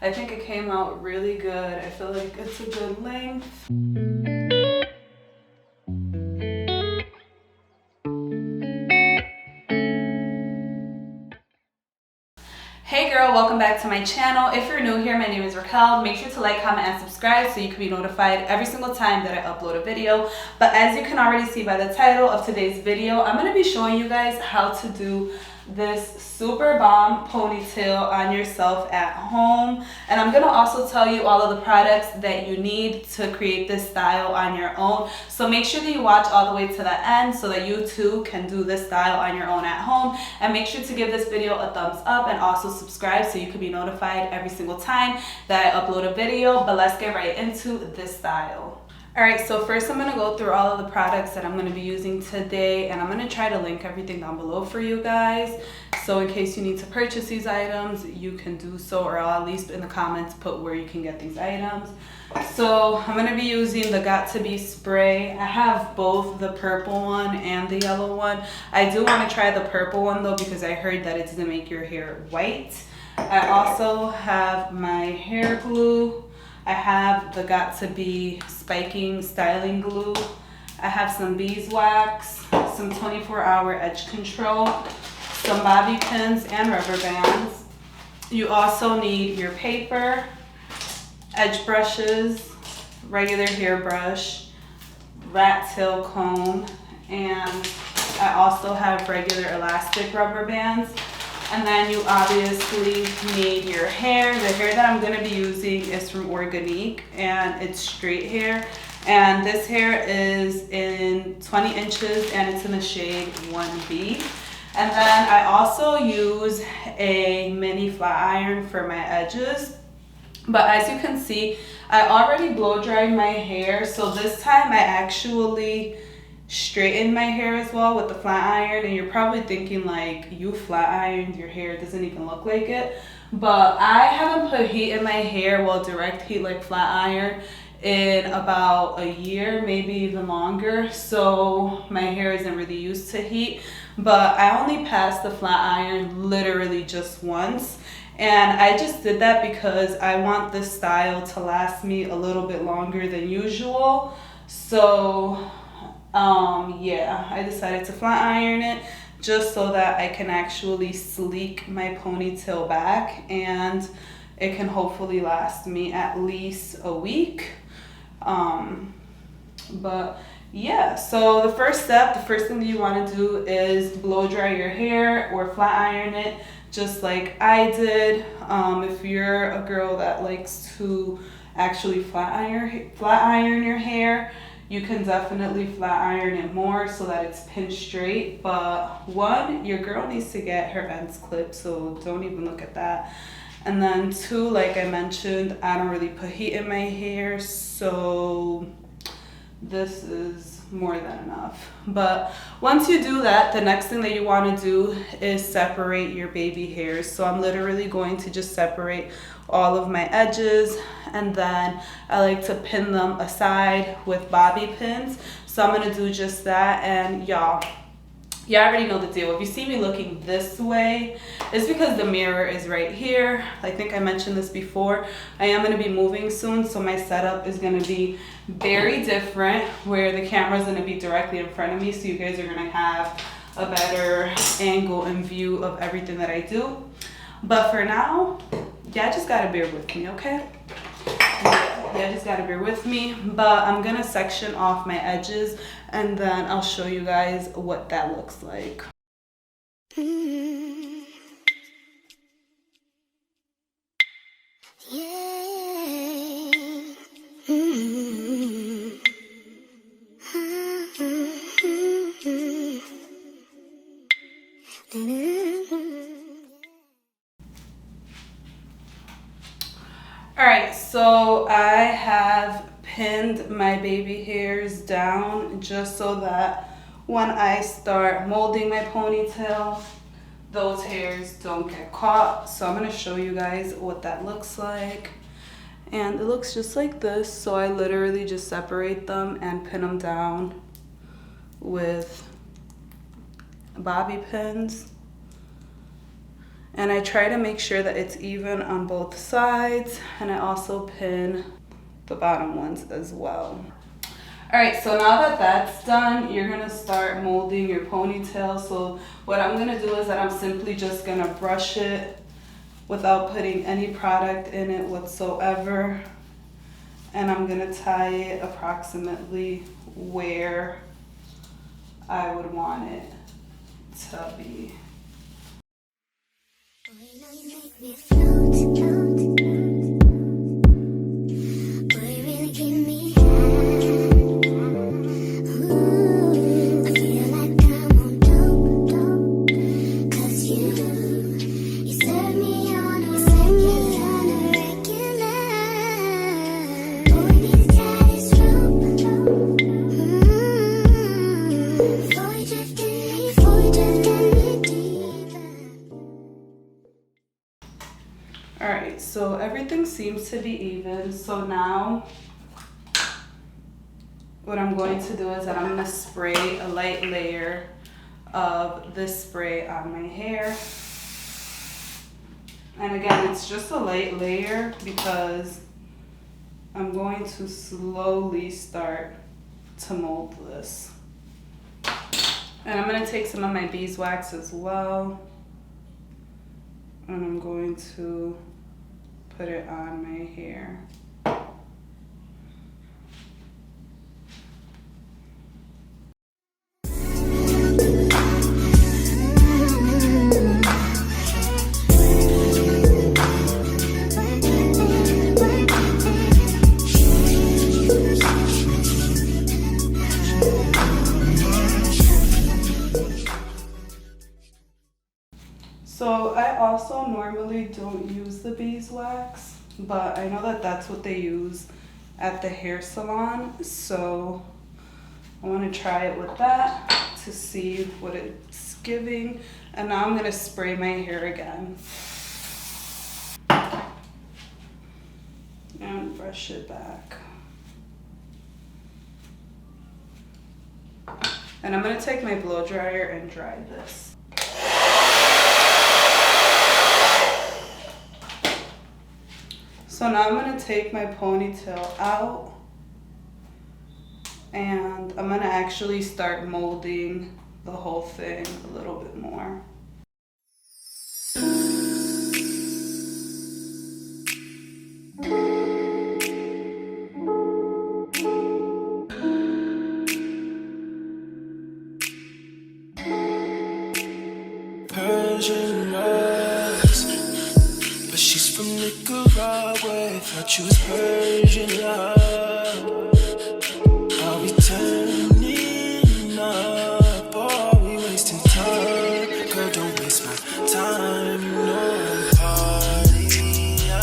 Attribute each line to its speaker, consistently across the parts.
Speaker 1: I think it came out really good. I feel like it's a good length. Hey girl, welcome back to my channel. If you're new here, my name is Raquel. Make sure to like, comment, and subscribe so you can be notified every single time that I upload a video. But as you can already see by the title of today's video, I'm going to be showing you guys how to do this super bomb ponytail on yourself at home. And I'm going to also tell you all of the products that you need to create this style on your own. So make sure that you watch all the way to the end so that you too can do this style on your own at home. And make sure to give this video a thumbs up and also subscribe so you can be notified every single time that I upload a video. But let's get right into this style. Alright, so first I'm going to go through all of the products that I'm going to be using today, and I'm going to try to link everything down below for you guys. So in case you need to purchase these items, you can do so, or I'll at least in the comments put where you can get these items. So I'm going to be using the Got To Be spray. I have both the purple one and the yellow one. I do want to try the purple one though because I heard that it's going to make your hair white. I also have my hair glue. I have the Got To Be spiking styling glue. I have some beeswax, some 24-hour edge control, some bobby pins and rubber bands. You also need your paper, edge brushes, regular hairbrush, rat tail comb, and I also have regular elastic rubber bands. And then you obviously need your hair. The hair that I'm going to be using is from Organique, and it's straight hair. And this hair is in 20 inches and it's in the shade 1B. And then I also use a mini flat iron for my edges. But as you can see, I already blow dried my hair. So this time I actually straighten my hair as well with the flat iron. And you're probably thinking like, you flat ironed your hair, it doesn't even look like it. But I haven't put heat in my hair, well, direct heat like flat iron, in about a year, maybe even longer. So my hair isn't really used to heat. But I only passed the flat iron literally just once. And I just did that because I want this style to last me a little bit longer than usual. So yeah, I decided to flat iron it just so that I can actually sleek my ponytail back and it can hopefully last me at least a week. But yeah, so the first step, the first thing that you want to do is blow dry your hair or flat iron it just like I did. If you're a girl that likes to actually flat iron your hair, you can definitely flat iron it more so that it's pinned straight. But one, your girl needs to get her ends clipped, so don't even look at that. And then two, like I mentioned, I don't really put heat in my hair, so this is more than enough. But once you do that, the next thing that you want to do is separate your baby hairs. So I'm literally going to just separate all of my edges, and then I like to pin them aside with bobby pins. So I'm going to do just that. And y'all already know the deal. If you see me looking this way, it's because the mirror is right here. I think I mentioned this before. I am going to be moving soon, so my setup is going to be very different, where the camera is going to be directly in front of me, so you guys are going to have a better angle and view of everything that I do. But for now, y'all just gotta bear with me, okay? Yeah, just gotta bear with me. But I'm gonna section off my edges and then I'll show you guys what that looks like. Alright, so I have pinned my baby hairs down just so that when I start molding my ponytail, those hairs don't get caught. So I'm going to show you guys what that looks like. And it looks just like this. So I literally just separate them and pin them down with bobby pins. And I try to make sure that it's even on both sides, and I also pin the bottom ones as well. All right, so now that that's done, you're gonna start molding your ponytail. So what I'm gonna do is that I'm simply just gonna brush it without putting any product in it whatsoever. And I'm gonna tie it approximately where I would want it to be. Alright, so everything seems to be even. So now what I'm going to do is that I'm going to spray a light layer of this spray on my hair. And again, it's just a light layer because I'm going to slowly start to mold this. And I'm going to take some of my beeswax as well. And I'm going to put it on my hair. So I also normally don't use the beeswax, but I know that that's what they use at the hair salon. So I want to try it with that to see what it's giving. And now I'm going to spray my hair again. And brush it back. And I'm going to take my blow dryer and dry this. So now I'm going to take my ponytail out and I'm going to actually start molding the whole thing a little bit more.
Speaker 2: Persian rose, but she's from Nicaragua. Thought you was Persian love. Are we turning up or are we wasting time? Girl, don't waste my time. No party, I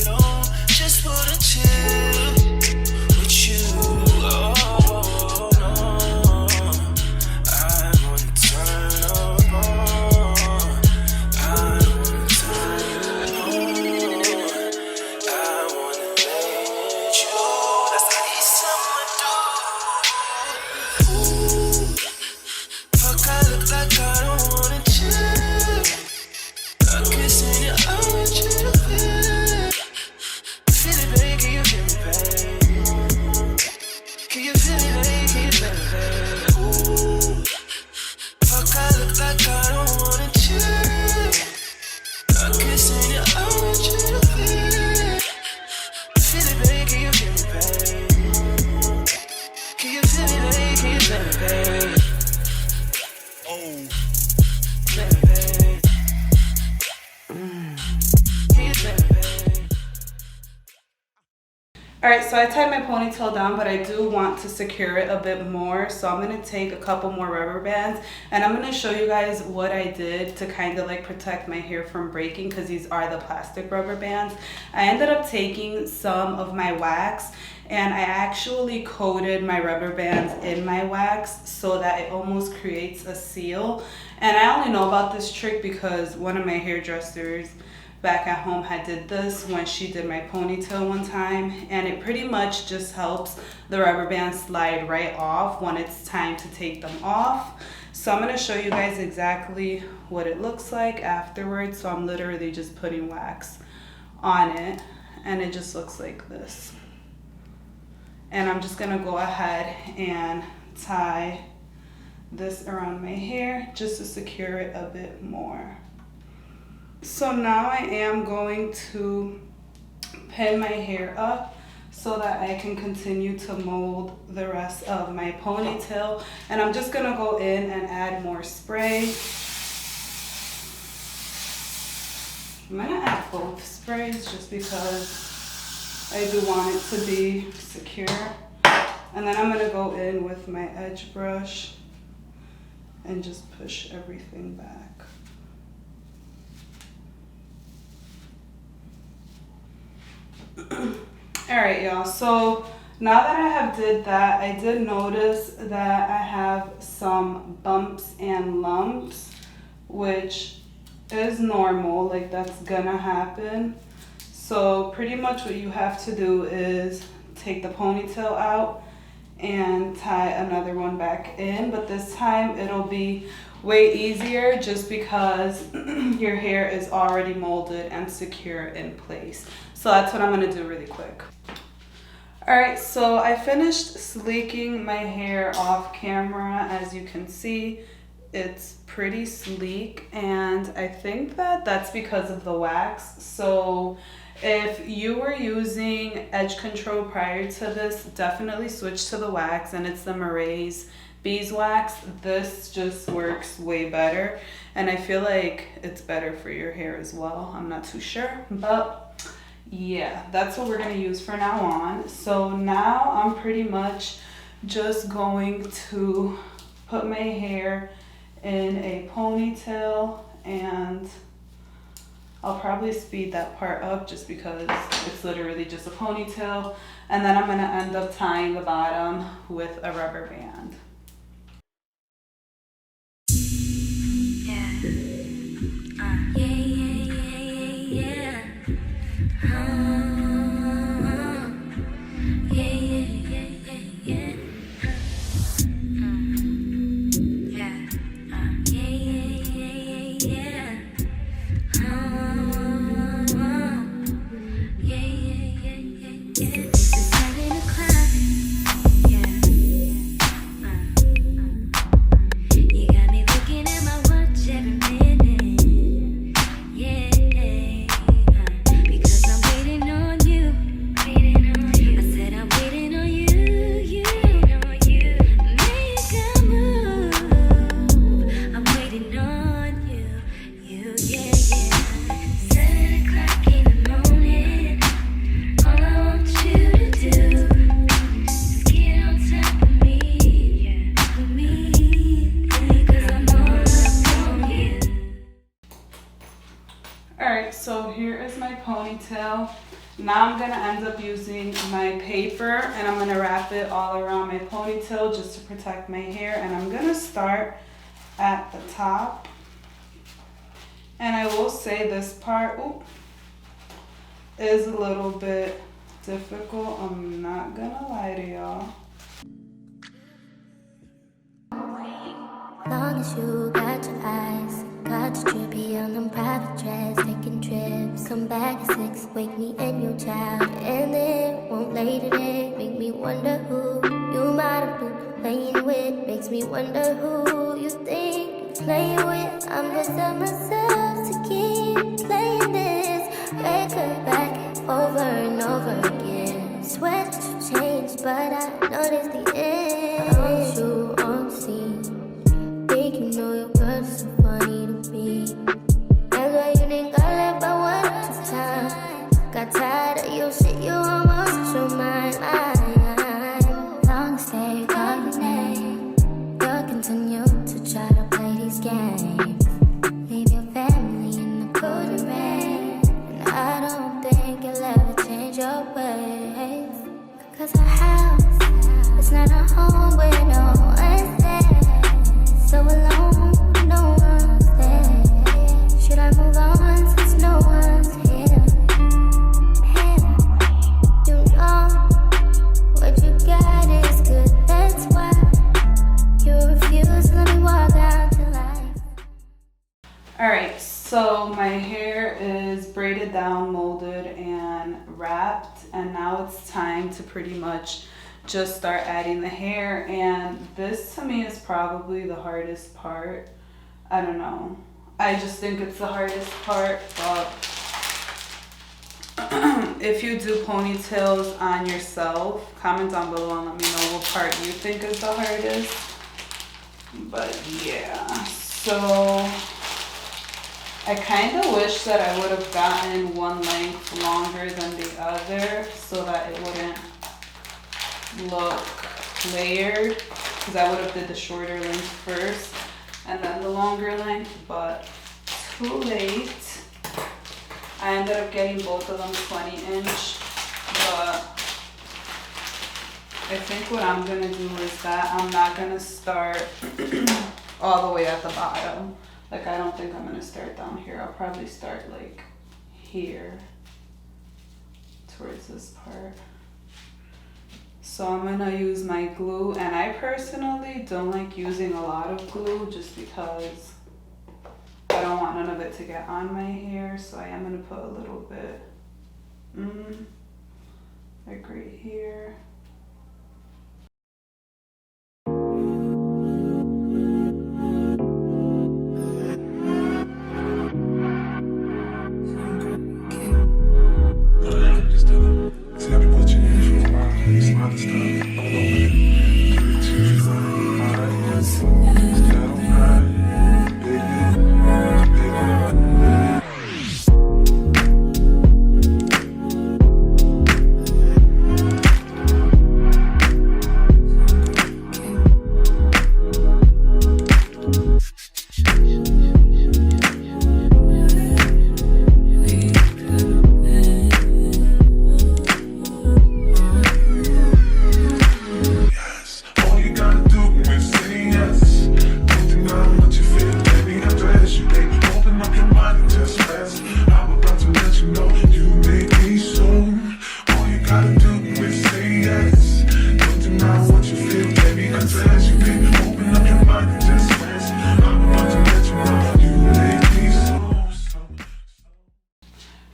Speaker 2: don't just wanna chill with you. Oh no, I wanna turn up on. I wanna turn on. I wanna let you. That's the least I'ma do. Ooh, fuck, I look like I don't wanna chill. I'm kissing your eyes, you to feel it, babe, can you feel me, babe? Can you feel it, babe, can you feel me, babe? Ooh, fuck, I look like I don't wanna chill. I'm kissing your eyes, you to feel it, babe, can you feel me, babe? Can you feel it, babe, can you feel me, babe? Oh, feel me, babe. Can you feel me, babe?
Speaker 1: Alright, so I tied my ponytail down, but I do want to secure it a bit more. So I'm going to take a couple more rubber bands and I'm going to show you guys what I did to kind of like protect my hair from breaking, because these are the plastic rubber bands. I ended up taking some of my wax and I actually coated my rubber bands in my wax so that it almost creates a seal. And I only know about this trick because one of my hairdressers back at home had did this when she did my ponytail one time, and it pretty much just helps the rubber bands slide right off when it's time to take them off. So I'm going to show you guys exactly what it looks like afterwards. So I'm literally just putting wax on it and it just looks like this. And I'm just going to go ahead and tie this around my hair just to secure it a bit more. So now I am going to pin my hair up so that I can continue to mold the rest of my ponytail. And I'm just gonna go in and add more spray. I'm gonna add both sprays just because I do want it to be secure. And then I'm gonna go in with my edge brush and just push everything back. All right, y'all, so now that I have did that, I did notice that I have some bumps and lumps, which is normal, like that's gonna happen. So pretty much what you have to do is take the ponytail out and tie another one back in, but this time it'll be way easier just because your hair is already molded and secure in place. So that's what I'm gonna do really quick. All right, so I finished sleeking my hair off camera. As you can see, it's pretty sleek, and I think that that's because of the wax. So if you were using edge control prior to this, definitely switch to the wax, and it's the Marae's beeswax. This just works way better, and I feel like it's better for your hair as well. I'm not too sure, but yeah, that's what we're gonna use for now on. So now I'm pretty much just going to put my hair in a ponytail, and I'll probably speed that part up just because it's literally just a ponytail. And then I'm gonna end up tying the bottom with a rubber band. So here is my ponytail. Now I'm gonna end up using my paper and I'm gonna wrap it all around my ponytail just to protect my hair. And I'm gonna start at the top. And I will say this part is a little bit difficult. I'm not gonna lie to y'all.
Speaker 3: Long as you got your eyes, got your trippy on them private jets, taking trips. Come back at 6, wake me and your child, and then won't lay today. Make me wonder who you might have been playing with. Makes me wonder who you think you're playing with. I'm just on myself to keep playing this record back over and over again. Swear that you changed, but I noticed the end. I want you on the scene. Think you know your girl is so funny to me. That's why you didn't got left by 1 or 2 times. Got tired of your shit, you almost lost your mind. Long stay, call your name. You'll continue to try to play these games. Leave your family in the cold rain. And I don't think you'll ever change your ways. Cause our house is not a home where no one's there. So alone, no one's there. Should I move on since no one's here? Him, you know what you got is good. That's why you refuse to let me walk out.
Speaker 1: wrapped, and now it's time to pretty much just start adding the hair. And this to me is probably the hardest part. I don't know. I just think it's the hardest part, but if you do ponytails on yourself, comment down below and let me know what part you think is the hardest. But yeah, so I kind of wish that I would have gotten one length longer than the other so that it wouldn't look layered, because I would have did the shorter length first and then the longer length, but too late. I ended up getting both of them 20-inch, but I think what I'm gonna do is that I'm not gonna start all the way at the bottom. Like, I don't think I'm gonna start down here. I'll probably start like here towards this part. So I'm gonna use my glue, and I personally don't like using a lot of glue just because I don't want none of it to get on my hair. So I am gonna put a little bit, like right here.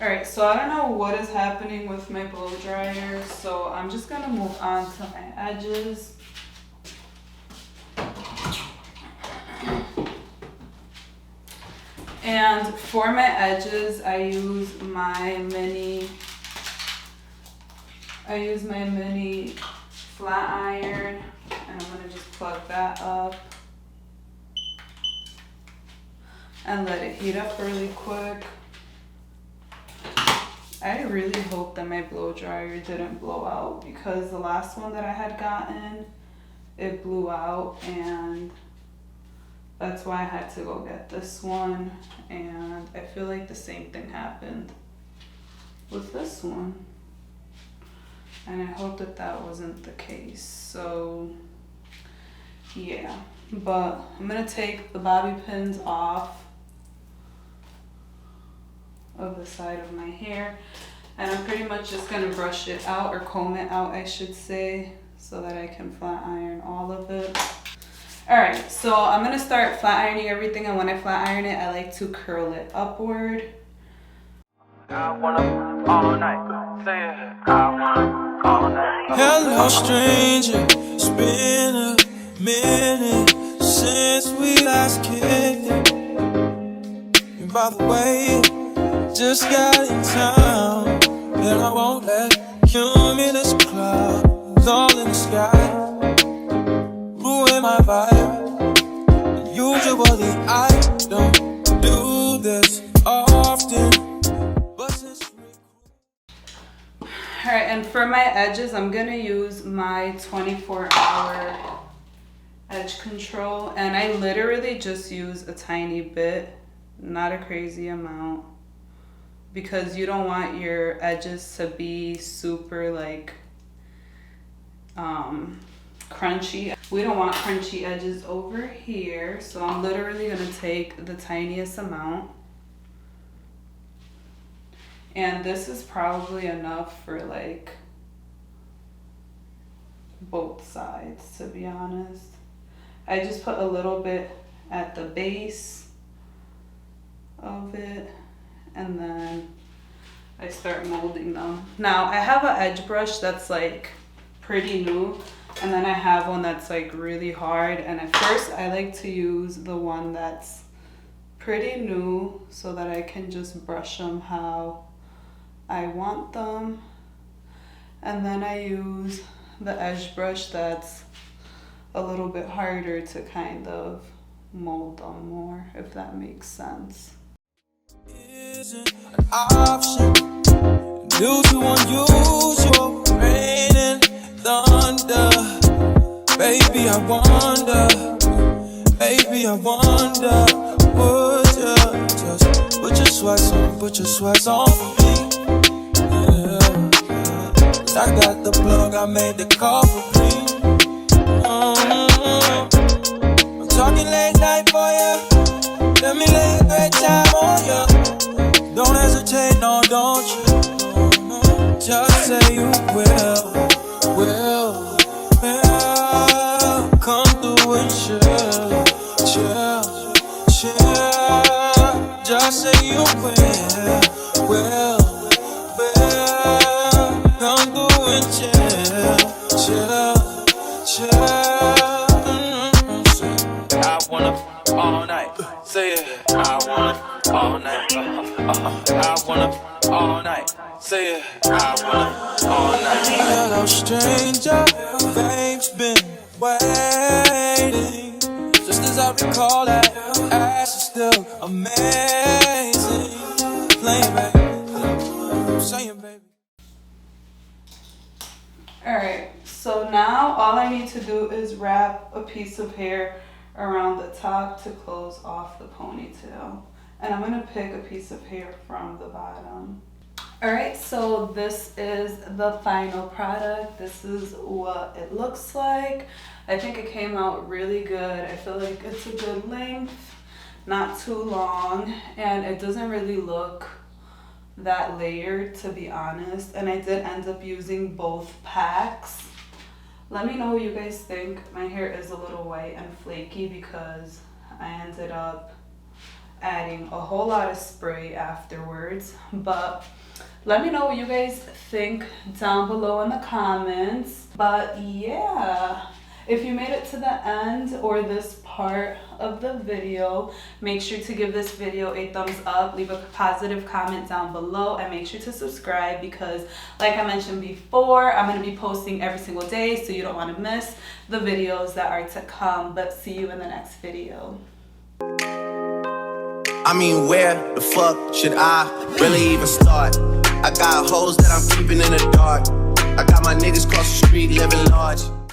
Speaker 1: Alright, so I don't know what is happening with my blow dryer, so I'm just gonna move on to my edges. And for my edges, I use my mini flat iron, and I'm gonna just plug that up and let it heat up really quick. I really hope that my blow dryer didn't blow out, because the last one that I had gotten, it blew out, and that's why I had to go get this one. And I feel like the same thing happened with this one, and I hope that that wasn't the case. So yeah, but I'm gonna take the bobby pins off of the side of my hair, and I'm pretty much just gonna brush it out, or comb it out I should say, so that I can flat iron all of it. Alright, so I'm gonna start flat ironing everything, and when I flat iron it, I like to curl it upward.
Speaker 2: I wanna all night, say it. I wanna all night.
Speaker 4: Hello stranger, it's been a minute since we last kicked. And by the way, just got in town, and I won't let cumulus clouds all in the sky ruin my vibe. Usually I don't do this often, but since
Speaker 1: Alright, and for my edges, I'm gonna use my 24-hour edge control, and I literally just use a tiny bit, not a crazy amount, because you don't want your edges to be super like crunchy. We don't want crunchy edges over here, so I'm literally gonna take the tiniest amount, and this is probably enough for like both sides, to be honest. I just put a little bit at the base of it, and then I start molding them. Now I have an edge brush that's like pretty new, and then I have one that's like really hard, and at first I like to use the one that's pretty new so that I can just brush them how I want them, and then I use the edge brush that's a little bit harder to kind of mold them more, if that makes sense.
Speaker 4: Isn't an option due to unusual rain and thunder. Baby, I wonder, would you just put your sweats on for me? Yeah. I got the plug, I made the call for me. I'm talking late night for you. Let me lay a great time on you. Don't hesitate, no, don't you? Just say you will. Come through and chill. Just say you will. Come through and chill. I wanna all night. Say it. I wanna all night. I wanna all night. Say it. I wanna all night. Hello, stranger. Babe's been waiting. Just as I recall that ass is still amazing. Playing back. Saying, baby.
Speaker 1: Alright, so now all I need to do is wrap a piece of hair around the top to close off the ponytail. And I'm going to pick a piece of hair from the bottom. Alright, so this is the final product. This is what it looks like. I think it came out really good. I feel like it's a good length, not too long, and it doesn't really look that layered, to be honest. And I did end up using both packs. Let me know what you guys think. My hair is a little white and flaky because I ended up adding a whole lot of spray afterwards. But let me know what you guys think down below in the comments. But yeah, if you made it to the end or this part of the video, make sure to give this video a thumbs up, leave a positive comment down below, and make sure to subscribe because, like I mentioned before, I'm going to be posting every single day, so you don't want to miss the videos that are to come. But see you in the next video.
Speaker 2: I mean, where the fuck should I really even start? I got hoes that I'm keeping in the dark. I got my niggas across the street living large.